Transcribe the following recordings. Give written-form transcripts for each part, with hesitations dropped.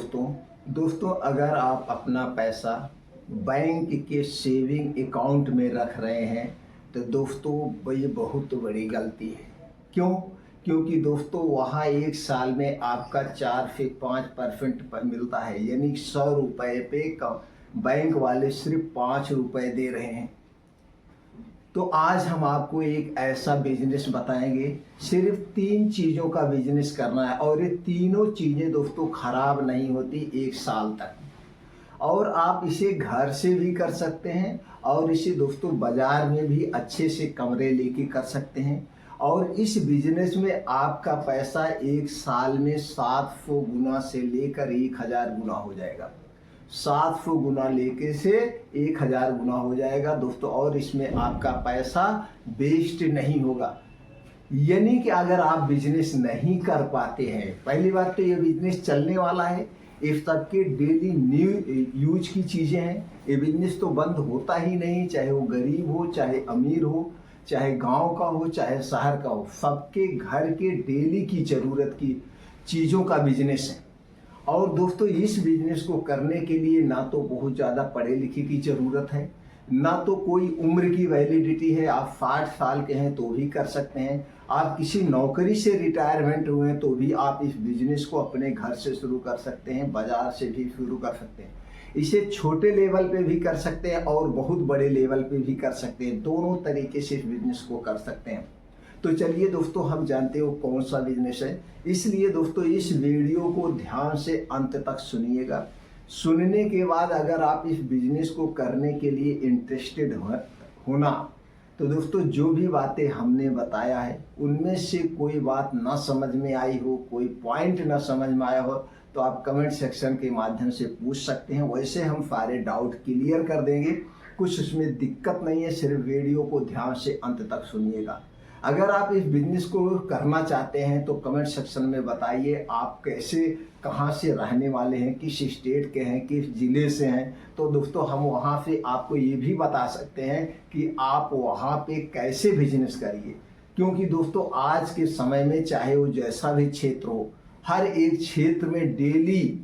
दोस्तों अगर आप अपना पैसा बैंक के सेविंग अकाउंट में रख रहे हैं तो दोस्तों ये बहुत बड़ी गलती है। क्यों? क्योंकि दोस्तों वहाँ एक साल में आपका 4 से 5% मिलता है, यानी 100 रुपये पे बैंक वाले सिर्फ 5 रुपये दे रहे हैं। तो आज हम आपको एक ऐसा बिजनेस बताएंगे, सिर्फ 3 चीज़ों का बिजनेस करना है और ये तीनों चीज़ें दोस्तों खराब नहीं होती 1 साल तक। और आप इसे घर से भी कर सकते हैं और इसे दोस्तों बाज़ार में भी अच्छे से कमरे लेके कर सकते हैं। और इस बिजनेस में आपका पैसा 1 साल में 700 गुना से लेकर 1000 गुना हो जाएगा। 700 गुना लेके से 1000 गुना हो जाएगा दोस्तों। और इसमें आपका पैसा वेस्ट नहीं होगा। यानी कि अगर आप बिजनेस नहीं कर पाते हैं, पहली बात तो ये बिजनेस चलने वाला है, इस तक के डेली न्यू यूज की चीज़ें हैं। ये बिजनेस तो बंद होता ही नहीं, चाहे वो गरीब हो, चाहे अमीर हो, चाहे गांव का हो, चाहे शहर का हो, सबके घर के डेली की ज़रूरत की चीज़ों का बिजनेस है। और दोस्तों इस बिजनेस को करने के लिए ना तो बहुत ज़्यादा पढ़े लिखे की ज़रूरत है, ना तो कोई उम्र की वैलिडिटी है। आप 60 साल के हैं तो भी कर सकते हैं, आप किसी नौकरी से रिटायरमेंट हुए हैं तो भी आप इस बिजनेस को अपने घर से शुरू कर सकते हैं, बाज़ार से भी शुरू कर सकते हैं। इसे छोटे लेवल पे भी कर सकते हैं और बहुत बड़े लेवल पे भी कर सकते हैं, दोनों तरीके से इस बिजनेस को कर सकते हैं। तो चलिए दोस्तों हम जानते हो कौन सा बिजनेस है। इसलिए दोस्तों इस वीडियो को ध्यान से अंत तक सुनिएगा। सुनने के बाद अगर आप इस बिजनेस को करने के लिए इंटरेस्टेड होना तो दोस्तों जो भी बातें हमने बताया है उनमें से कोई बात ना समझ में आई हो, कोई पॉइंट ना समझ में आया हो तो आप कमेंट सेक्शन के माध्यम से पूछ सकते हैं। वैसे हम सारे डाउट क्लियर कर देंगे, कुछ उसमें दिक्कत नहीं है। सिर्फ वीडियो को ध्यान से अंत तक सुनिएगा। अगर आप इस बिजनेस को करना चाहते हैं तो कमेंट सेक्शन में बताइए आप कैसे, कहाँ से रहने वाले हैं, किस स्टेट के हैं, किस ज़िले से हैं। तो दोस्तों हम वहाँ से आपको ये भी बता सकते हैं कि आप वहाँ पे कैसे बिजनेस करिए। क्योंकि दोस्तों आज के समय में चाहे वो जैसा भी क्षेत्र हो, हर एक क्षेत्र में डेली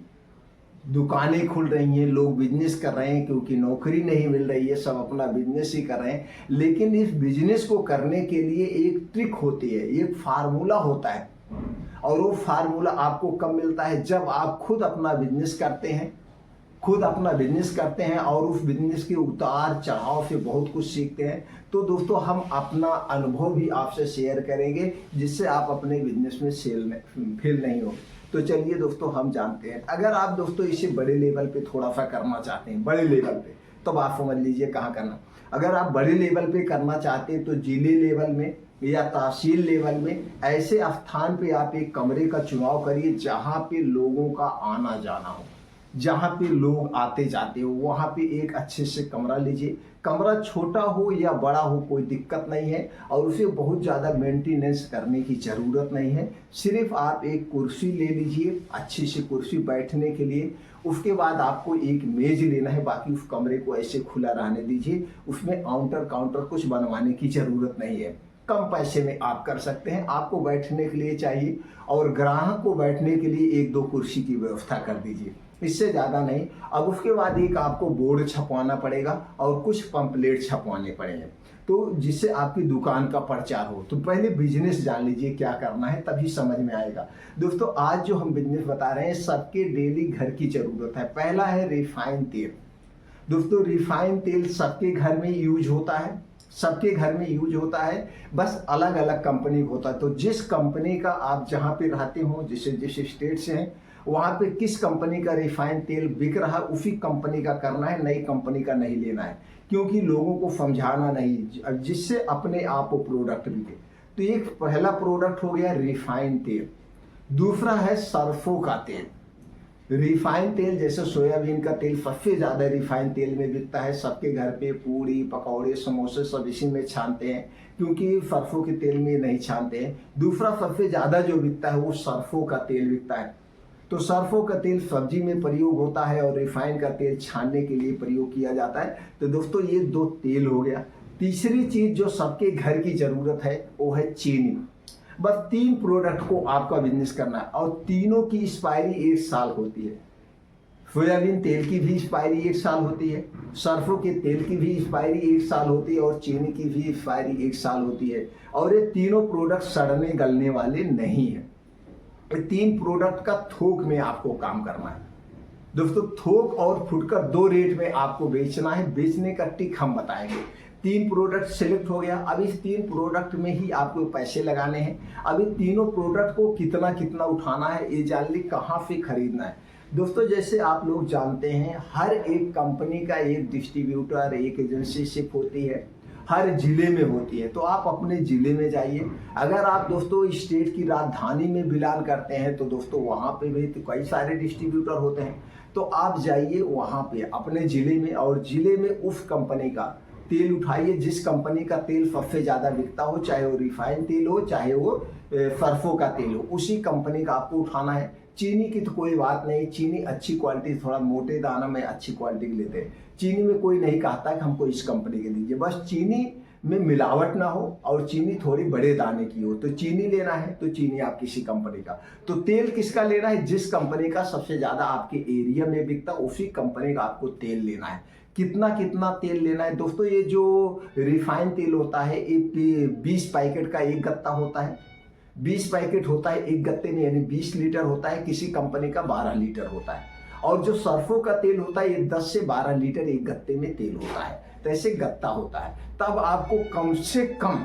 दुकानें खुल रही हैं, लोग बिजनेस कर रहे हैं क्योंकि नौकरी नहीं मिल रही है, सब अपना बिजनेस ही कर रहे हैं। लेकिन इस बिजनेस को करने के लिए एक ट्रिक होती है, एक फार्मूला होता है। और वो फार्मूला आपको कब मिलता है? जब आप खुद अपना बिजनेस करते हैं, और उस बिजनेस के उतार चढ़ाव से बहुत कुछ सीखते हैं। तो दोस्तों हम अपना अनुभव भी आपसे शेयर करेंगे जिससे आप अपने बिजनेस में फेल नहीं हो। तो चलिए दोस्तों हम जानते हैं। अगर आप दोस्तों इसे बड़े लेवल पे थोड़ा सा करना चाहते हैं, बड़े लेवल पे, तब आप समझ लीजिए कहाँ करना। अगर आप बड़े लेवल पे करना चाहते हैं तो जिले लेवल में या तहसील लेवल में ऐसे स्थान पे आप एक कमरे का चुनाव करिए जहाँ पे लोगों का आना जाना हो, जहाँ पे लोग आते जाते हो, वहाँ पे एक अच्छे से कमरा लीजिए। कमरा छोटा हो या बड़ा हो कोई दिक्कत नहीं है और उसे बहुत ज़्यादा मेंटेनेंस करने की ज़रूरत नहीं है। सिर्फ आप एक कुर्सी ले लीजिए, अच्छी सी कुर्सी बैठने के लिए। उसके बाद आपको एक मेज लेना है, बाकी उस कमरे को ऐसे खुला रहने दीजिए। उसमें काउंटर कुछ बनवाने की ज़रूरत नहीं है, कम पैसे में आप कर सकते हैं। आपको बैठने के लिए चाहिए और ग्राहक को बैठने के लिए 1-2 कुर्सी की व्यवस्था कर दीजिए, इससे ज़्यादा नहीं। अब उसके बाद एक आपको बोर्ड छपवाना पड़ेगा और कुछ पंपलेट छपवाने पड़ेंगे तो जिससे आपकी दुकान का प्रचार हो। तो पहले बिजनेस जान लीजिए क्या करना है, तभी समझ में आएगा। दोस्तों आज जो हम बिजनेस बता रहे हैं सबके डेली घर की ज़रूरत है। पहला है रिफाइन तेल। दोस्तों रिफाइन तेल सबके घर में यूज होता है, बस अलग अलग कंपनी होता है। तो जिस कंपनी का आप जहाँ पे रहते हो, जिस स्टेट से हैं, वहाँ पे किस कंपनी का रिफाइंड तेल बिक रहा है उसी कंपनी का करना है, नई कंपनी का नहीं लेना है। क्योंकि लोगों को समझाना नहीं, जिससे अपने आप वो प्रोडक्ट बिके। तो एक पहला प्रोडक्ट हो गया रिफाइंड तेल। दूसरा है सरसों का तेल। रिफाइंड तेल जैसे सोयाबीन का तेल सबसे ज़्यादा रिफाइंड तेल में बिकता है। सबके घर पे पूड़ी पकौड़े समोसे सब इसी में छानते हैं क्योंकि सरसों के तेल में नहीं छानते हैं। दूसरा सबसे ज़्यादा जो बिकता है वो सरसों का तेल बिकता है। तो सरसों का तेल सब्जी में प्रयोग होता है और रिफाइंड का तेल छानने के लिए प्रयोग किया जाता है। तो दोस्तों ये 2 तेल हो गया। तीसरी चीज़ जो सबके घर की ज़रूरत है वो है चीनी। बस 3 प्रोडक्ट को आपका बिजनेस करना है और तीनों की एक्सपायरी 1 साल होती है। सोयाबीन तेल की भी एक्सपायरी 1 साल होती है, सरसों के तेल की भी एक्सपायरी 1 साल होती है और चीनी की भी एक्सपायरी 1 साल होती है। और ये तीनों प्रोडक्ट सड़ने गलने वाले नहीं है। ये 3 प्रोडक्ट का थोक में आपको काम करना है दोस्तों। थोक और फुटकर 2 रेट में आपको बेचना है। बेचने का टिक हम बताएंगे। 3 प्रोडक्ट सिलेक्ट हो गया। अब इस 3 प्रोडक्ट में ही आपको पैसे लगाने हैं। अब इन तीनों प्रोडक्ट को कितना कितना उठाना है ये जान ली, कहाँ से खरीदना है दोस्तों। जैसे आप लोग जानते हैं हर एक कंपनी का एक डिस्ट्रीब्यूटर, एक एजेंसी शिप होती है, हर जिले में होती है। तो आप अपने जिले में जाइए। अगर आप दोस्तों स्टेट की राजधानी में बिलोंग करते हैं तो दोस्तों वहाँ पे भी तो कई सारे डिस्ट्रीब्यूटर होते हैं। तो आप जाइए वहाँ पे अपने ज़िले में और ज़िले में उस कंपनी का तेल उठाइए जिस कंपनी का तेल सबसे ज़्यादा बिकता हो, चाहे वो रिफाइंड तेल हो चाहे वो सरसों का तेल हो, उसी कंपनी का आपको उठाना है। चीनी की तो कोई बात नहीं, चीनी अच्छी क्वालिटी, थोड़ा मोटे दाना में अच्छी क्वालिटी की लेते हैं। चीनी में कोई नहीं कहता कि हमको इस कंपनी के दीजिए, बस चीनी में मिलावट ना हो और चीनी थोड़ी बड़े दाने की हो। तो चीनी लेना है तो चीनी आप किसी कंपनी का। तो तेल किसका लेना है, जिस कंपनी का सबसे ज़्यादा आपके एरिया में बिकता उसी कंपनी का आपको तेल लेना है। कितना कितना तेल लेना है दोस्तों। ये जो रिफाइंड तेल होता है ये 20 पैकेट का एक गत्ता होता है। 20 पैकेट होता है एक गत्ते में, यानी 20 लीटर होता है। किसी कंपनी का 12 लीटर होता है। और जो सरसों का तेल होता है ये 10 से 12 लीटर एक गत्ते में तेल होता है। तो ऐसे गत्ता होता है। तब आपको कम से कम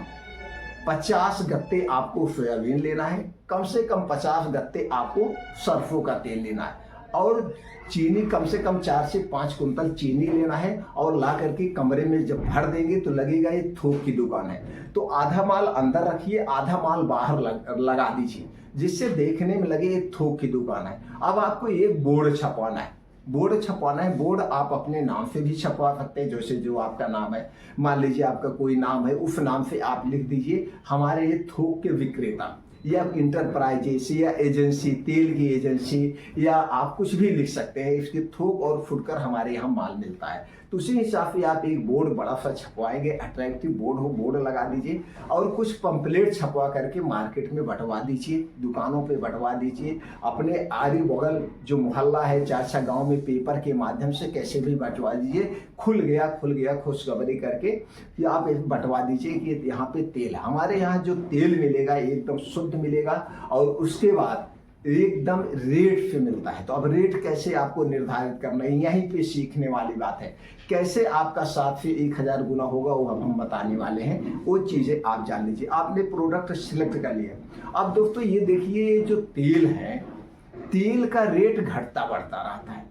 50 गत्ते आपको सोयाबीन लेना है, कम से कम 50 गत्ते आपको सरसों का तेल लेना है। और चीनी कम से कम 4 से 5 कुंतल चीनी लेना है। और ला करके कमरे में जब भर देंगे तो लगेगा ये थोक की दुकान है। तो आधा माल अंदर रखिए, आधा माल बाहर लगा दीजिए, जिससे देखने में लगे ये थोक की दुकान है। अब आपको एक बोर्ड छपवाना है। बोर्ड छपवाना है। बोर्ड आप अपने नाम से भी छपवा सकते हैं, जैसे जो आपका नाम है, मान लीजिए आपका कोई नाम है, उस नाम से आप लिख दीजिए हमारे ये थोक के विक्रेता, या इंटरप्राइजेस या एजेंसी, तेल की एजेंसी, या आप कुछ भी लिख सकते हैं। इसके थोक और फुटकर हमारे यहाँ माल मिलता है। तो उसी हिसाब से आप एक बोर्ड बड़ा सा छपवाएंगे, अट्रैक्टिव बोर्ड हो, बोर्ड लगा दीजिए। और कुछ पंपलेट छपवा करके मार्केट में बंटवा दीजिए, दुकानों पे बंटवा दीजिए। अपने आरी बगल जो मोहल्ला है, चाचा गांव में पेपर के माध्यम से कैसे भी बंटवा दीजिए। खुल गया खुशखबरी करके कि आप बंटवा दीजिए कि यहाँ पे तेल, हमारे यहाँ जो तेल मिलेगा एकदम शुद्ध मिलेगा। और उसके बाद एकदम रेट से मिलता है। तो अब रेट कैसे आपको निर्धारित करना है, यहीं पे सीखने वाली बात है। कैसे आपका 7 से 1000 गुना होगा वो हम बताने वाले हैं। वो चीज़ें आप जान लीजिए। आपने प्रोडक्ट सिलेक्ट कर लिया। अब दोस्तों ये देखिए, जो तेल है, तेल का रेट घटता बढ़ता रहता है।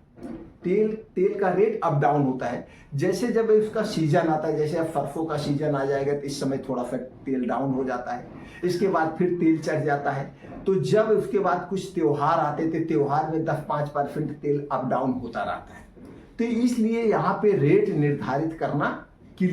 तेल का रेट अप डाउन होता है। जैसे जब इसका सीजन आता है, जैसे अब सरसों का सीजन आ जाएगा तो इस समय थोड़ा सा तेल डाउन हो जाता है। इसके बाद फिर तेल चढ़ जाता है। तो जब उसके बाद कुछ त्योहार आते थे, त्योहार में 10-5% तेल अप डाउन होता रहता है। तो इसलिए यहाँ पे रेट निर्धारित करना कि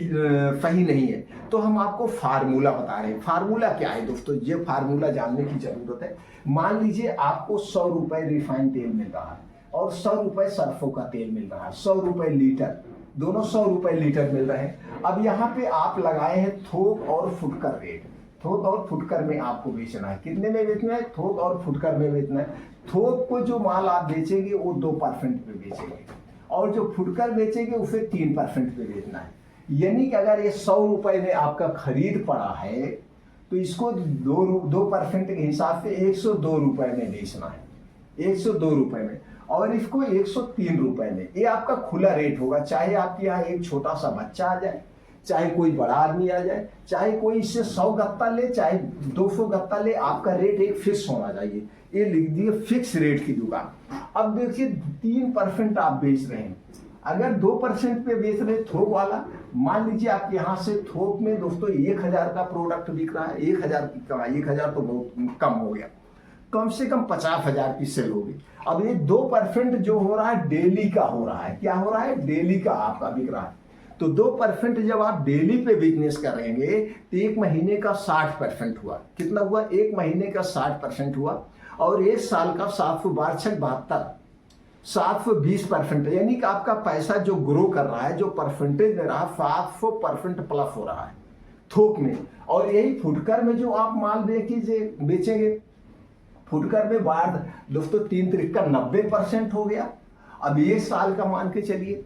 सही नहीं है। तो हम आपको फार्मूला बता रहे हैं। फार्मूला क्या है दोस्तों, ये फार्मूला जानने की जरूरत है। मान लीजिए आपको 100 रुपए रिफाइंड तेल मिल रहा है और 100 रुपए सरसों का तेल मिल रहा है। 100 रुपए लीटर, दोनों 100 रुपए लीटर मिल रहे हैं। अब यहाँ पे आप लगाए हैं थोक और फुटकर रेट। थोक और फुटकर में आपको बेचना है। कितने में बेचना है, थोक और फुटकर में बेचना है। थोक को जो माल आप बेचेंगे वो 2% पे बेचेंगे और जो फुटकर बेचेंगे उसे 3% पे बेचना है। यानी कि अगर ये 100 रुपए में आपका खरीद पड़ा है तो इसको 2% के हिसाब से 102 रुपए में बेचना है। 102 रुपए में, और इसको 103 रुपए में। ये आपका खुला रेट होगा। चाहे आपके यहाँ एक छोटा सा बच्चा आ जाए, चाहे कोई बड़ा आदमी आ जाए, चाहे कोई इससे 100 गत्ता ले, चाहे 200 गत्ता ले, आपका रेट एक फिक्स होना चाहिए। ये लिख दिए फिक्स रेट की दुकान। अब देखिए 3% आप बेच रहे हैं। अगर 2% पे बेच रहे थोक वाला, मान लीजिए आप यहाँ से थोक में दोस्तों 1000 का प्रोडक्ट बिक रहा है। 1000 की कमाई, 1000 तो बहुत कम हो गया, कम से कम 50,000 की सेल होगी। अब ये 2% जो हो रहा है डेली का हो रहा है। क्या हो रहा है, डेली का आपका बिक रहा है। तो 2% जब आप डेली पे बिजनेस करेंगे तो 1 महीने का 60% हुआ। कितना हुआ, 1 महीने का 60% हुआ। और 1 साल का 712 720%, यानी कि आपका पैसा जो ग्रो कर रहा है, जो परसेंटेज में रहा, 700% प्लस हो रहा है थोक में। और यही फुटकर में जो आप माल बेचेंगे, फुटकर में बाद दोस्तों 3 त्रिक का 90% हो गया। अब 1 साल का मान के चलिए,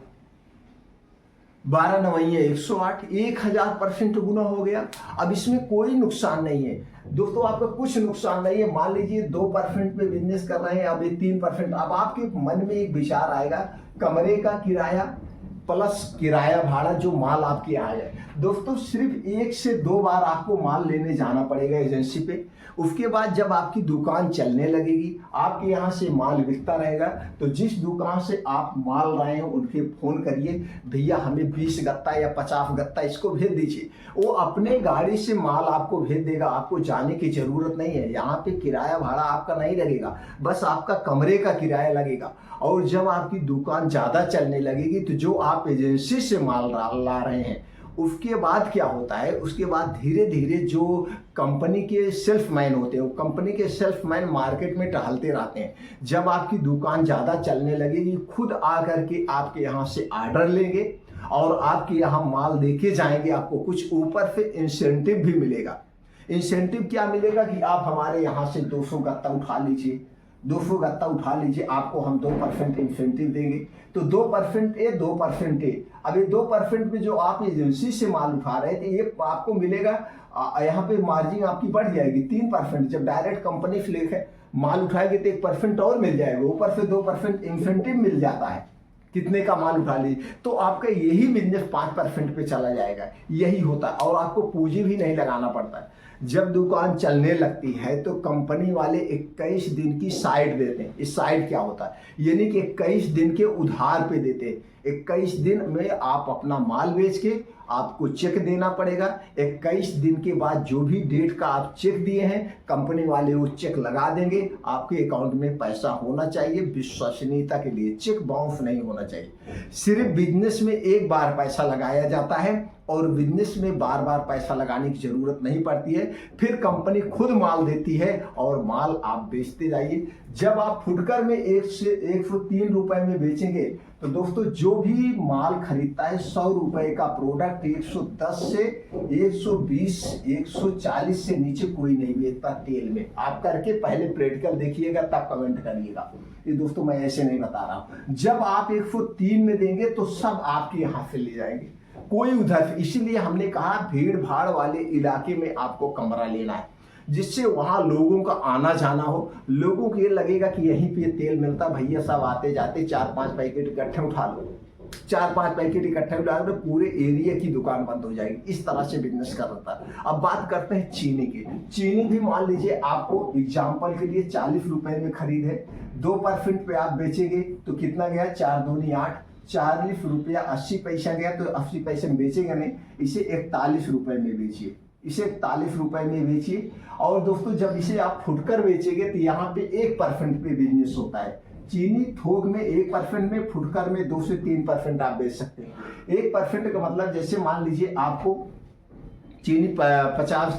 12 नवैये 108, 1000% गुना हो गया। अब इसमें कोई नुकसान नहीं है दोस्तों, आपका कुछ नुकसान नहीं है। मान लीजिए 2% पे बिजनेस कर रहे हैं, अब ये 3%। अब आपके मन में एक विचार आएगा, कमरे का किराया प्लस किराया भाड़ा जो माल आपके यहाँ है। दोस्तों सिर्फ 1 से 2 बार आपको माल लेने जाना पड़ेगा एजेंसी पे। उसके बाद जब आपकी दुकान चलने लगेगी, आपके यहाँ से माल बिकता रहेगा, तो जिस दुकान से आप माल लाए हैं उनके फोन करिए, भैया हमें 20 गत्ता या 50 गत्ता इसको भेज दीजिए। वो अपने गाड़ी से माल आपको भेज देगा, आपको जाने की जरूरत नहीं है। यहाँ पे किराया भाड़ा आपका नहीं लगेगा, बस आपका कमरे का किराया लगेगा। और जब आपकी दुकान ज़्यादा चलने लगेगी तो जो आप एजेंसी से माल ला रहे हैं, उसके बाद क्या होता है, उसके बाद धीरे धीरे जो कंपनी के सेल्समैन होते हैं, वो कंपनी के सेल्समैन मार्केट में टहलते रहते हैं। जब आपकी दुकान ज़्यादा चलने लगेगी, खुद आकर के आपके यहाँ से ऑर्डर लेंगे और आपके यहाँ माल देके जाएंगे। आपको कुछ ऊपर से इंसेंटिव भी मिलेगा। इंसेंटिव क्या मिलेगा कि आप हमारे यहाँ से 200 गत्ता उठा लीजिए, 200 गत्ता उठा लीजिए, आपको हम 2% इंसेंटिव देंगे। तो 2% ए 2% ए। अब ये 2% में जो आप एजेंसी से माल उठा रहे थे, ये आपको मिलेगा, यहाँ पे मार्जिन आपकी बढ़ जाएगी 3%। जब डायरेक्ट कंपनी से लेकर माल उठाएंगे तो 1% और मिल जाएगा, ऊपर से 2% इंसेंटिव मिल जाता है। कितने का माल उठा लीजिए, तो आपका यही बिजनेस 5% पे चला जाएगा। यही होता है, और आपको पूंजी भी नहीं लगाना पड़ता है। जब दुकान चलने लगती है तो कंपनी वाले 21 दिन की साइड देते हैं। इस साइड क्या होता है, यानी कि 21 दिन के उधार पे देते हैं। 21 दिन में आप अपना माल बेच के आपको चेक देना पड़ेगा। 21 दिन के बाद जो भी डेट का आप चेक दिए हैं, कंपनी वाले वो चेक लगा देंगे। आपके अकाउंट में पैसा होना चाहिए, विश्वसनीयता के लिए चेक बाउंस नहीं होना चाहिए। सिर्फ बिजनेस में एक बार पैसा लगाया जाता है और बिजनेस में बार बार पैसा लगाने की जरूरत नहीं पड़ती है। फिर कंपनी खुद माल देती है और माल आप बेचते जाइए। जब आप फुटकर में 1 से 103 रुपए में बेचेंगे तो दोस्तों जो भी माल खरीदता है 100 रुपए का प्रोडक्ट 110 से 120 140 से नीचे कोई नहीं बेचता तेल में। आप करके पहले प्रैक्टिकल देखिएगा, तब कमेंट करिएगा। ये दोस्तों मैं ऐसे नहीं बता रहा हूं। जब आप 103 में देंगे तो सब आपके यहाँ से ले जाएंगे, कोई उधर। इसीलिए हमने कहा भीड़ भाड़ वाले इलाके में आपको कमरा लेना है, जिससे वहां लोगों का आना जाना हो। लोगों को ये लगेगा कि यहीं पे तेल मिलता, भैया सब आते जाते 4-5 पैकेट इकट्ठे उठा लो, 4-5 पैकेट इकट्ठे उठा लो, पूरे एरिया की दुकान बंद हो जाएगी। इस तरह से बिजनेस कर रहा था। अब बात करते हैं चीनी की। चीनी भी मान लीजिए आपको एग्जाम्पल के लिए 40 रुपए में खरीद है, 2% पे आप बेचेंगे तो कितना गया, 4 दूनी 8, 40 रुपया 80 पैसा गया। तो 80 पैसे में बेचेगा नहीं, इसे 41 रुपए में बेचिए, इसे 41 रुपए में बेचिए। और दोस्तों जब इसे आप फुटकर बेचेंगे तो यहाँ पे 1% पे बिजनेस होता है। चीनी थोक में 1% में, फुटकर में 2 से 3% आप बेच सकते हैं। 1% का मतलब जैसे मान लीजिए आपको चीनी 50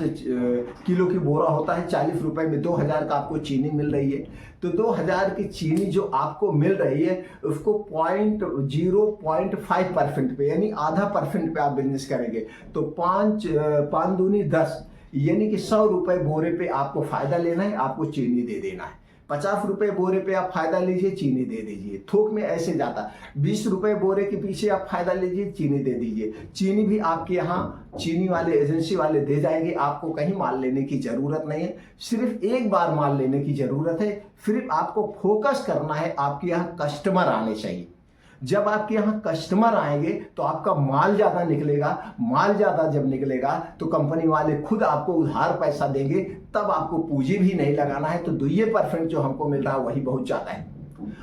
किलो की बोरा होता है, 40 रुपए में 2000 का आपको चीनी मिल रही है। तो 2000 की चीनी जो आपको मिल रही है उसको 0.5% पे, यानी आधा % पे आप बिजनेस करेंगे तो 5 दूनी 10, यानी कि 100 रुपए बोरे पे आपको फायदा लेना है, आपको चीनी दे देना है। 50 रुपए बोरे पे आप फायदा लीजिए, चीनी दे दीजिए। थोक में ऐसे जाता, 20 रुपए बोरे के पीछे आप फायदा लीजिए, चीनी दे दीजिए। चीनी भी आपके यहाँ चीनी वाले एजेंसी वाले दे जाएंगे, आपको कहीं माल लेने की जरूरत नहीं है। सिर्फ एक बार माल लेने की जरूरत है। सिर्फ आपको फोकस करना है, आपके यहाँ कस्टमर आने चाहिए। जब आपके यहाँ कस्टमर आएंगे तो आपका माल ज्यादा निकलेगा। माल ज्यादा जब निकलेगा तो कंपनी वाले खुद आपको उधार पैसा देंगे, तब आपको पूंजी भी नहीं लगाना है। तो 2% जो हमको मिल रहा है वही बहुत ज्यादा है।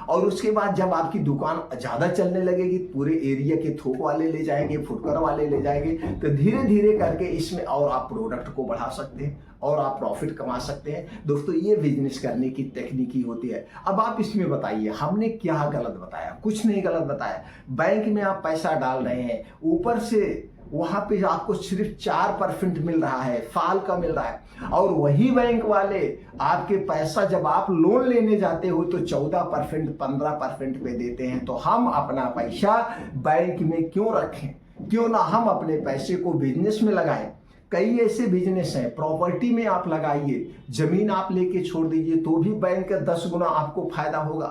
और उसके बाद जब आपकी दुकान ज्यादा चलने लगेगी, पूरे एरिया के थोक वाले ले जाएंगे, फुटकर वाले ले जाएंगे, तो धीरे धीरे करके इसमें और आप प्रोडक्ट को बढ़ा सकते हैं और आप प्रॉफिट कमा सकते हैं। दोस्तों ये बिजनेस करने की टेक्निक होती है। अब आप इसमें बताइए हमने क्या गलत बताया? कुछ नहीं गलत बताया। बैंक में आप पैसा डाल रहे हैं, ऊपर से वहां पे आपको सिर्फ 4% मिल रहा है, साल का मिल रहा है। और वही बैंक वाले आपके पैसा जब आप लोन लेने जाते हो तो 14% 15% पे देते हैं। तो हम अपना पैसा बैंक में क्यों रखें? क्यों ना हम अपने पैसे को बिजनेस में लगाएं। कई ऐसे बिजनेस हैं, प्रॉपर्टी में आप लगाइए, जमीन आप लेके छोड़ दीजिए तो भी बैंक का 10 गुना आपको फायदा होगा।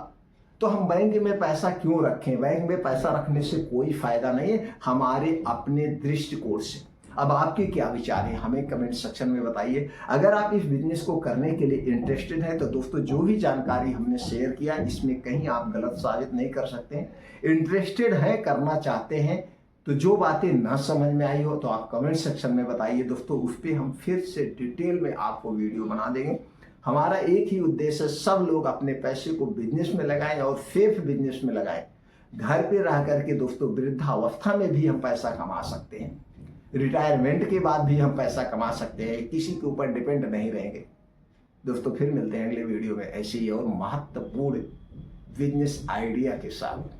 तो हम बैंक में पैसा क्यों रखें? बैंक में पैसा रखने से कोई फायदा नहीं है हमारे अपने दृष्टिकोण से। अब आपके क्या विचार हैं हमें कमेंट सेक्शन में बताइए। अगर आप इस बिजनेस को करने के लिए इंटरेस्टेड हैं तो दोस्तों जो भी जानकारी हमने शेयर किया इसमें कहीं आप गलत साबित नहीं कर सकते हैं। इंटरेस्टेड हैं, करना चाहते हैं, तो जो बातें ना समझ में आई हो तो आप कमेंट सेक्शन में बताइए दोस्तों, उस पर हम फिर से डिटेल में आपको वीडियो बना देंगे। हमारा एक ही उद्देश्य है, सब लोग अपने पैसे को बिजनेस में लगाएं और सेफ बिजनेस में लगाएं। घर पे रह करके दोस्तों वृद्धावस्था में भी हम पैसा कमा सकते हैं, रिटायरमेंट के बाद भी हम पैसा कमा सकते हैं, किसी के ऊपर डिपेंड नहीं रहेंगे। दोस्तों फिर मिलते हैं अगले वीडियो में ऐसे ही और महत्वपूर्ण बिजनेस आइडिया के साथ।